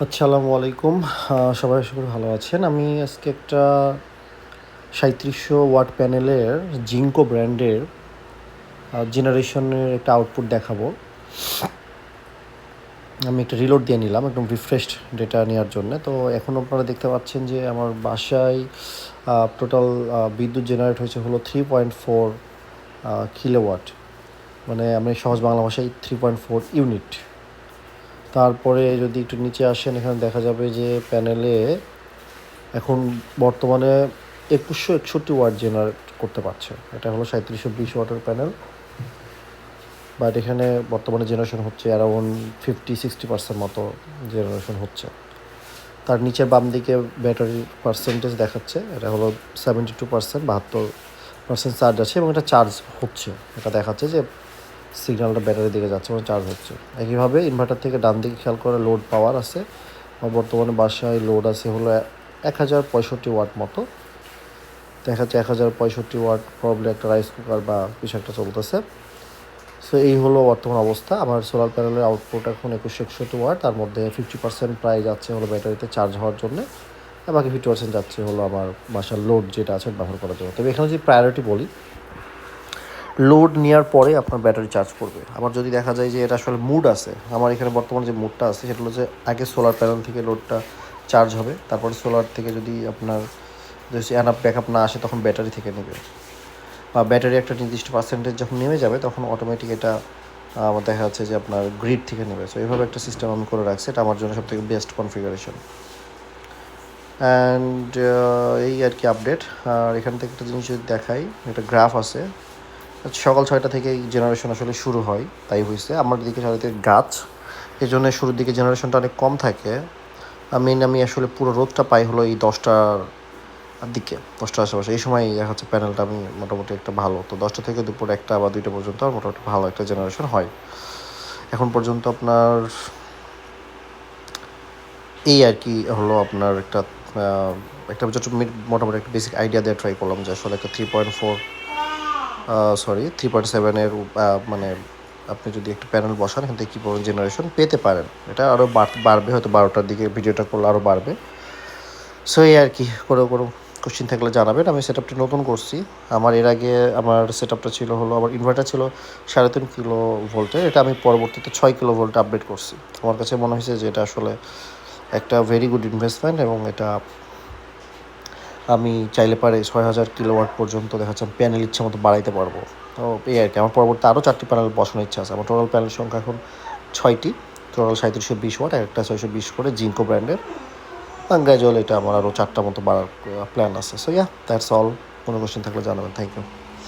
আসসালামু আলাইকুম। সবাই আশা করি ভালো আছেন। আমি আজকে একটা ৩৭০০ ওয়াট প্যানেলের জিঙ্কো ব্র্যান্ডের জেনারেশনের একটা আউটপুট দেখাবো। আমি একটা রিলোড দিয়ে নিলাম একদম রিফ্রেশড ডেটা নেওয়ার জন্যে। তো এখন আপনারা দেখতে পাচ্ছেন যে আমার বাসায় টোটাল বিদ্যুৎ জেনারেট হয়েছে হলো 3.4 কিলোওয়াট। মানে আমি সহজ বাংলা ভাষায় 3.4 ইউনিট। তারপরে যদি একটু নিচে আসেন, এখানে দেখা যাবে যে প্যানেলে এখন বর্তমানে ২১৬১ ওয়াট জেনারেট করতে পারছে। এটা হলো ৩৭২০ ওয়াটের প্যানেল, বাট এখানে বর্তমানে জেনারেশন হচ্ছে অ্যারাউন্ড 50-60% মতো জেনারেশন হচ্ছে। তার নিচে বাম দিকে ব্যাটারির পার্সেন্টেজ দেখাচ্ছে, এটা হলো 72%, 72% চার্জ আছে এবং এটা চার্জ হচ্ছে। এটা দেখাচ্ছে যে সিগন্যালটা ব্যাটারির দিকে যাচ্ছে এবং চার্জ হচ্ছে। একইভাবে ইনভার্টার থেকে ডান দিকে খেয়াল করে লোড পাওয়ার আছে। বর্তমানে বাসায় লোড আছে হলো ১০৬৫ ওয়াট মতো। দেখা যাচ্ছে ১০৬৫ ওয়াট প্রবলি একটা রাইস কুকার বা কিছু একটা চলতেছে। সো এই হলো বর্তমান অবস্থা। আমার সোলার প্যানেলের আউটপুট এখন ২১৬১ ওয়াট, তার মধ্যে 50% প্রায় যাচ্ছে হলো ব্যাটারিতে চার্জ হওয়ার জন্য, আর বাকি 50% যাচ্ছে হলো আমার বাসার লোড যেটা আছে ব্যবহার করার জন্য। তবে এখানে যদি প্রায়োরিটি বলি, লোড নেওয়ার পরে আপনার ব্যাটারি চার্জ করবে। আবার যদি দেখা যায় যে এটা আসলে মুড আছে, আমার এখানে বর্তমানে যে মুডটা আছে সেটা হলো যে আগে সোলার প্যানেল থেকে লোডটা চার্জ হবে, তারপরে সোলার থেকে যদি আপনার যদি এনাফ ব্যাকআপ না আসে তখন ব্যাটারি থেকে নেবে, বা ব্যাটারি একটা নির্দিষ্ট পার্সেন্টেজ যখন নেমে যাবে তখন অটোমেটিক এটা আমার দেখা যাচ্ছে যে আপনার গ্রিড থেকে নেবে। সো এইভাবে একটা সিস্টেম আমি করে রাখছি, এটা আমার জন্য সবথেকে বেস্ট কনফিগারেশন। অ্যান্ড এই আর কি আপডেট। আর এখান থেকে একটা জিনিস যদি দেখাই, একটা গ্রাফ আছে, সকাল ৬টা থেকে জেনারেশন আসলে শুরু হয়, তাই হয়েছে আমার দিকে চারিদিকে গাছ, এই জন্য শুরুর দিকে জেনারেশনটা অনেক কম থাকে। আমি আসলে পুরো রোদটা পাই হলো এই 10টার দিকে, 10টার আশেপাশে। এই সময় দেখা যাচ্ছে প্যানেলটা আমি মোটামুটি একটা ভালো, তো 10টা থেকে দুপুর 1টা বা 2টা পর্যন্ত মোটামুটি ভালো একটা জেনারেশন হয়। এখন পর্যন্ত আপনার এই আর কি হলো আপনার একটা একটা যত মোটামুটি একটা বেসিক আইডিয়া দিয়ে ট্রাই করলাম যে আসলে একটা 3.7-এর মানে আপনি যদি একটা প্যানেল বসান এখান থেকে কী পরিমাণ জেনারেশন পেতে পারেন। এটা আরও বাড়বে, হয়তো 12টার দিকে ভিডিওটা করলে আরও বাড়বে। সো এই আর কি, কোনো কোশ্চিন থাকলে জানাবেন। আমি সেট আপটি নতুন করছি। আমার এর আগে আমার সেট আপটা ছিল হলো, আমার ইনভার্টার ছিল 3.5 কিলো ভোল্টের, এটা আমি পরবর্তীতে 6 কিলো ভোল্টে আপডেট করছি। আমার কাছে মনে হয়েছে যে এটা আসলে একটা ভেরি গুড ইনভেস্টমেন্ট, এবং এটা আমি চাইলে পারে ৬,০০০ কিলোওয়াট পর্যন্ত দেখা যাচ্ছে প্যানেল ইচ্ছা মতো বাড়াইতে পারবো। তো এই আর কি, আমার পরবর্তী আরও 4টি প্যানেল বসানোর ইচ্ছা আছে। আমার টোটাল প্যানেল সংখ্যা এখন 6টি, টোটাল ৩৭২০ ওয়াট, একটা ৬২০ করে জিঙ্কো ব্র্যান্ডের। গ্র্যাজুয়াল এটা আমার আরও 4টা মতো বাড়ার প্ল্যান আছে। So that's all. কোনো কোশ্চেন থাকলে জানাবেন। Thank you.